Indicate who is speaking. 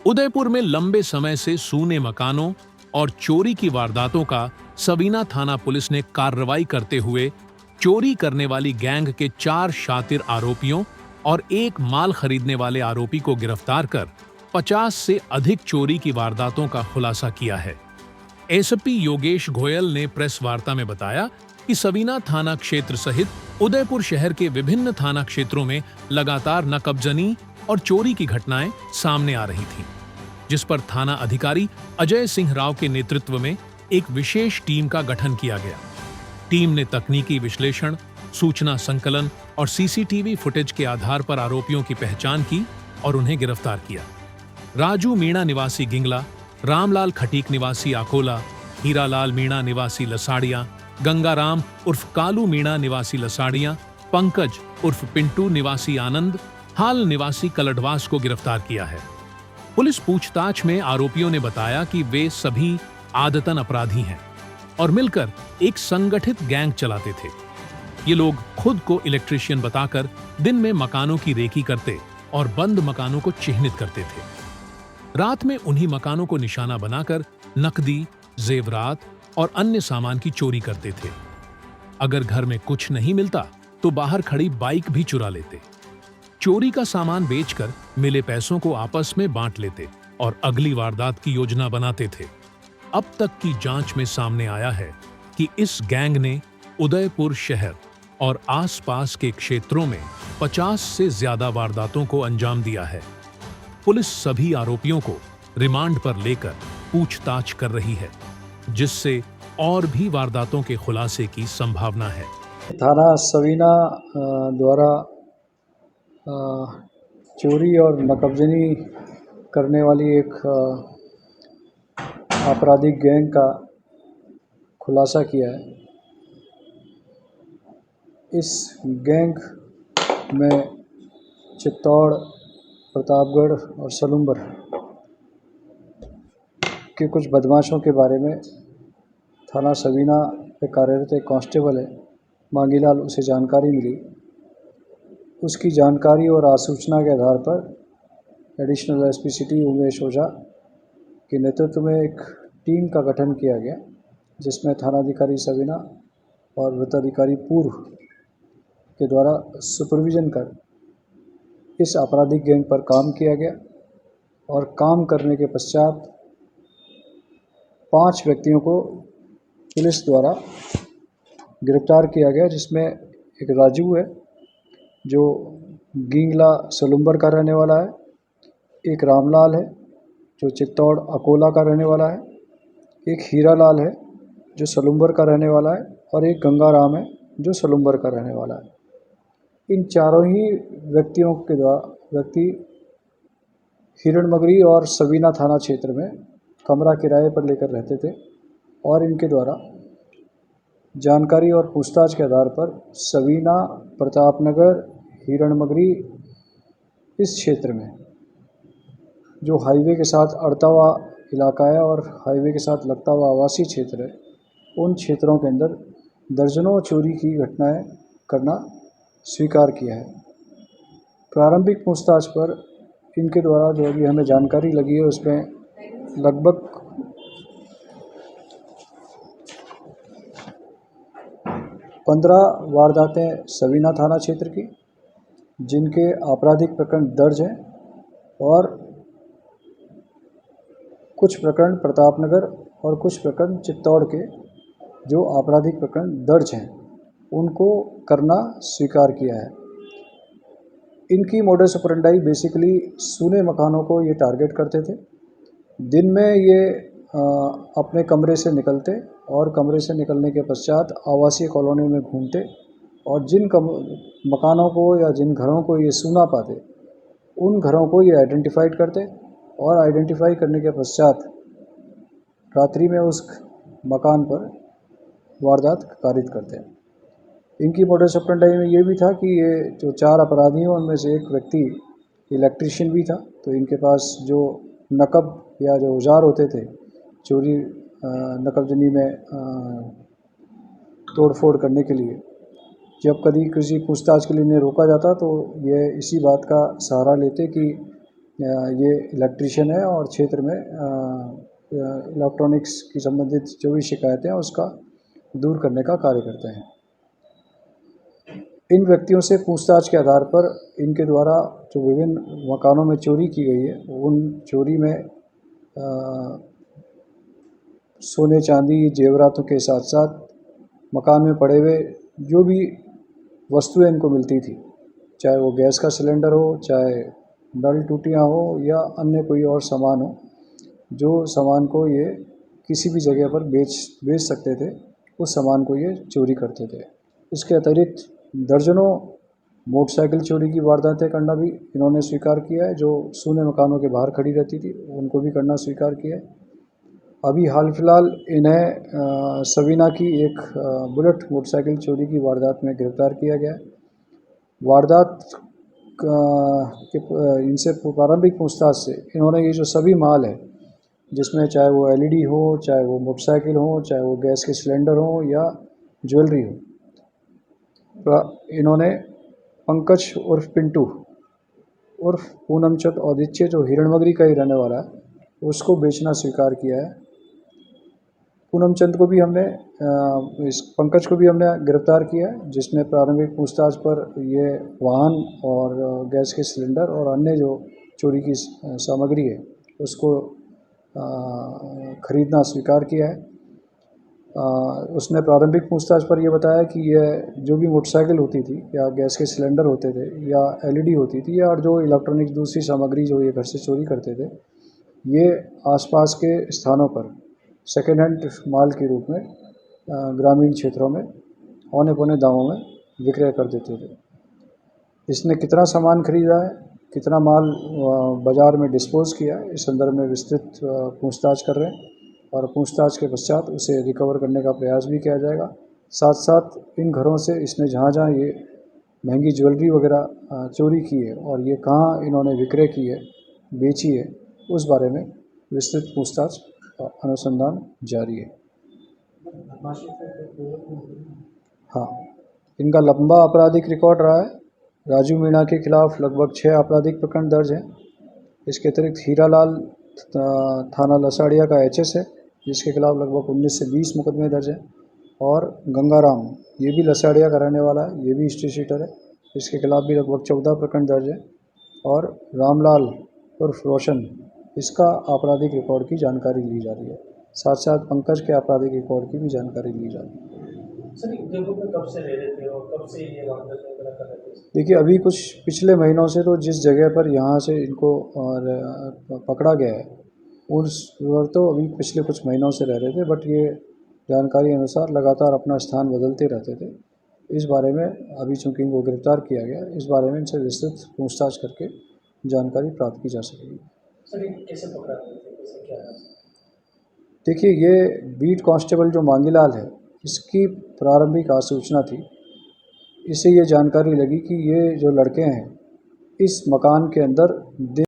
Speaker 1: उदयपुर में लंबे समय से सूने मकानों और चोरी की वारदातों का सवीना थाना पुलिस ने कार्रवाई करते हुए चोरी करने वाली गैंग के 4 शातिर आरोपियों और एक माल खरीदने वाले आरोपी को गिरफ्तार कर 50 से अधिक चोरी की वारदातों का खुलासा किया है। एसपी योगेश गोयल ने प्रेस वार्ता में बताया कि सवीना थाना क्षेत्र सहित उदयपुर शहर के विभिन्न थाना क्षेत्रों में लगातार नकबजनी और चोरी की घटनाएं सामने आ रही थीं, जिस पर थाना अधिकारी अजय सिंह राव के नेतृत्व में एक विशेष टीम का गठन किया गया। टीम ने तकनीकी विश्लेषण, सूचना संकलन और सीसीटीवी फुटेज के आधार पर आरोपियों की पहचान की और उन्हें गिरफ्तार किया। राजू मीणा निवासी गिंगला, रामलाल खटीक निवासी आकोला, हीरालाल मीणा निवासी लसाड़िया, गंगाराम उर्फ कालू मीणा निवासी लसाड़िया, पंकज उर्फ पिंटू निवासी आनंद, हाल निवासी कलडवास को गिरफ्तार किया है। पुलिस पूछताछ में आरोपियों ने बताया कि वे सभी आदतन अपराधी हैं और मिलकर एक संगठित गैंग चलाते थे। ये लोग खुद को इलेक्ट्रीशियन बताकर दिन में मकानों की रेकी करते और बंद मकानों को चिह्नित करते थे। रात में उन्हीं मकानों को निशाना बनाकर नकदी, जेवरात और अन्य सामान की चोरी करते थे। अगर घर में कुछ नहीं मिलता तो बाहर खड़ी बाइक भी चुरा लेते। चोरी का सामान बेचकर मिले पैसों को आपस में बांट लेते और अगली वारदात की योजना बनाते थे। अब तक की जांच में सामने आया है कि इस गैंग ने उदयपुर शहर और आसपास के क्षेत्रों में 50 से ज्यादा वारदातों को अंजाम दिया है। पुलिस सभी आरोपियों को रिमांड पर लेकर पूछताछ कर रही है, जिससे और भी वारदातों के खुलासे की संभावना है।
Speaker 2: थाना सवीना द्वारा चोरी और नकबजनी करने वाली एक आपराधिक गैंग का खुलासा किया है। इस गैंग में चित्तौड़, प्रतापगढ़ और सलूम्बर के कुछ बदमाशों के बारे में थाना सवीना पे कार्यरत एक कांस्टेबल है मांगीलाल, उसे जानकारी मिली। उसकी जानकारी और आसूचना के आधार पर एडिशनल एसपी सिटी उमेश ओझा के नेतृत्व में एक टीम का गठन किया गया, जिसमें थानाधिकारी सवीना और वृत्ताधिकारी पूर्व के द्वारा सुपरविजन कर इस आपराधिक गैंग पर काम किया गया और काम करने के पश्चात 5 व्यक्तियों को पुलिस द्वारा गिरफ्तार किया गया, जिसमें एक राजू है जो गिंगला सलूम्बर का रहने वाला है, एक रामलाल है जो चित्तौड़ अकोला का रहने वाला है, एक हीरालाल है जो सलूम्बर का रहने वाला है और एक गंगाराम है जो सलूम्बर का रहने वाला है। इन चारों ही व्यक्तियों के व्यक्ति हिरणमगरी और सवीना थाना क्षेत्र में कमरा किराए पर लेकर रहते थे और इनके द्वारा जानकारी और पूछताछ के आधार पर सवीना, प्रतापनगर, हिरणमगरी इस क्षेत्र में जो हाईवे के साथ अड़ता हुआ इलाका है और हाईवे के साथ लगता हुआ आवासीय क्षेत्र है, उन क्षेत्रों के अंदर दर्जनों चोरी की घटनाएं करना स्वीकार किया है। प्रारंभिक पूछताछ पर इनके द्वारा जो अभी हमें जानकारी लगी है, उसमें लगभग 15 वारदातें सवीना थाना क्षेत्र की, जिनके आपराधिक प्रकरण दर्ज हैं और कुछ प्रकरण प्रतापनगर और कुछ प्रकरण चित्तौड़ के जो आपराधिक प्रकरण दर्ज हैं, उनको करना स्वीकार किया है। इनकी मोडस ऑपरेंडाई बेसिकली सूने मकानों को ये टारगेट करते थे। दिन में ये अपने कमरे से निकलते और कमरे से निकलने के पश्चात आवासीय कॉलोनी में घूमते और जिन मकानों को या जिन घरों को ये सूना पाते, उन घरों को ये आइडेंटिफाइड करते और आइडेंटिफाई करने के पश्चात रात्रि में उस मकान पर वारदात कारित करते हैं। इनकी मोडस ऑपरेंडाई में ये भी था कि ये जो 4 अपराधी हैं, उनमें से एक व्यक्ति इलेक्ट्रीशियन भी था, तो इनके पास जो नकब या जो औजार होते थे चोरी नकबजनी में तोड़फोड़ करने के लिए, जब कभी किसी पूछताछ के लिए इन्हें रोका जाता तो ये इसी बात का सहारा लेते कि ये इलेक्ट्रीशियन है और क्षेत्र में इलेक्ट्रॉनिक्स की संबंधित जो भी शिकायतें हैं उसका दूर करने का कार्य करते हैं। इन व्यक्तियों से पूछताछ के आधार पर इनके द्वारा जो विभिन्न मकानों में चोरी की गई है, उन चोरी में सोने चांदी जेवरातों के साथ साथ मकान में पड़े हुए जो भी वस्तुएं इनको मिलती थी, चाहे वो गैस का सिलेंडर हो, चाहे नल टूटियाँ हो या अन्य कोई और सामान हो, जो सामान को ये किसी भी जगह पर बेच सकते थे, उस सामान को ये चोरी करते थे। इसके अतिरिक्त दर्जनों मोटरसाइकिल चोरी की वारदातें करना भी इन्होंने स्वीकार किया है। जो सूने मकानों के बाहर खड़ी रहती थी उनको भी करना स्वीकार किया है। अभी हाल फिलहाल इन्हें सबीना की एक बुलेट मोटरसाइकिल चोरी की वारदात में गिरफ्तार किया गया है। वारदात इनसे प्रारंभिक पूछताछ से इन्होंने ये जो सभी माल है, जिसमें चाहे वो एलईडी हो, चाहे वो मोटरसाइकिल हो, चाहे वो गैस के सिलेंडर हो या ज्वेलरी हो, इन्होंने पंकज उर्फ पिंटू उर्फ पूनमचंद औदिच्य जो हिरणमगरी का ही रहने वाला है, उसको बेचना स्वीकार किया है। पूनमचंद को भी हमने इस पंकज को भी हमने गिरफ्तार किया है, जिसने प्रारंभिक पूछताछ पर ये वाहन और गैस के सिलेंडर और अन्य जो चोरी की सामग्री है उसको खरीदना स्वीकार किया है। उसने प्रारंभिक पूछताछ पर यह बताया कि यह जो भी मोटरसाइकिल होती थी या गैस के सिलेंडर होते थे या एलईडी होती थी या जो इलेक्ट्रॉनिक दूसरी सामग्री जो ये घर से चोरी करते थे, ये आसपास के स्थानों पर सेकेंड हैंड माल के रूप में ग्रामीण क्षेत्रों में औने पौने दामों में विक्रय कर देते थे। इसने कितना सामान खरीदा है, कितना माल बाज़ार में डिस्पोज़ किया है, इस संदर्भ में विस्तृत पूछताछ कर रहे हैं और पूछताछ के पश्चात उसे रिकवर करने का प्रयास भी किया जाएगा। साथ साथ इन घरों से इसने जहाँ जहाँ ये महंगी ज्वेलरी वगैरह चोरी की है और ये कहाँ इन्होंने विक्रय की है, बेची है, उस बारे में विस्तृत पूछताछ और अनुसंधान जारी है। हाँ, इनका लंबा आपराधिक रिकॉर्ड रहा है। राजू मीणा के खिलाफ लगभग 6 आपराधिक प्रकरण दर्ज हैं। इसके अतिरिक्त हीरालाल थाना लसाड़िया का एचएस है, जिसके खिलाफ लगभग 19 से 20 मुकदमे दर्ज हैं। और गंगाराम, ये भी लसाड़िया का रहने वाला है, ये भी स्ट्रीट शीटर है, इसके खिलाफ भी लगभग 14 प्रकरण दर्ज है। और रामलाल उर्फ रोशन, इसका आपराधिक रिकॉर्ड की जानकारी ली जा रही है। साथ साथ पंकज के आपराधिक रिकॉर्ड की भी जानकारी ली जा रही है।
Speaker 3: सर, उद्योगों में कब से रह रहे थे और कब से ये वारदात वगैरह कर रहे थे?
Speaker 2: देखिए, अभी कुछ पिछले महीनों से तो जिस जगह पर यहाँ से इनको पकड़ा गया है उस पर तो अभी पिछले कुछ महीनों से रह रहे थे, बट ये जानकारी अनुसार लगातार अपना स्थान बदलते रहते थे। इस बारे में अभी चूँकि इनको गिरफ्तार किया गया, इस बारे में इनसे विस्तृत पूछताछ करके जानकारी प्राप्त की जा सकेगी।
Speaker 3: सर, ये कैसे पकड़ा गए थे, कैसे क्या है?
Speaker 2: देखिए, ये बीट कांस्टेबल जो मांगीलाल है, इसकी प्रारंभिक आसूचना थी। इससे ये जानकारी लगी कि ये जो लड़के हैं इस मकान के अंदर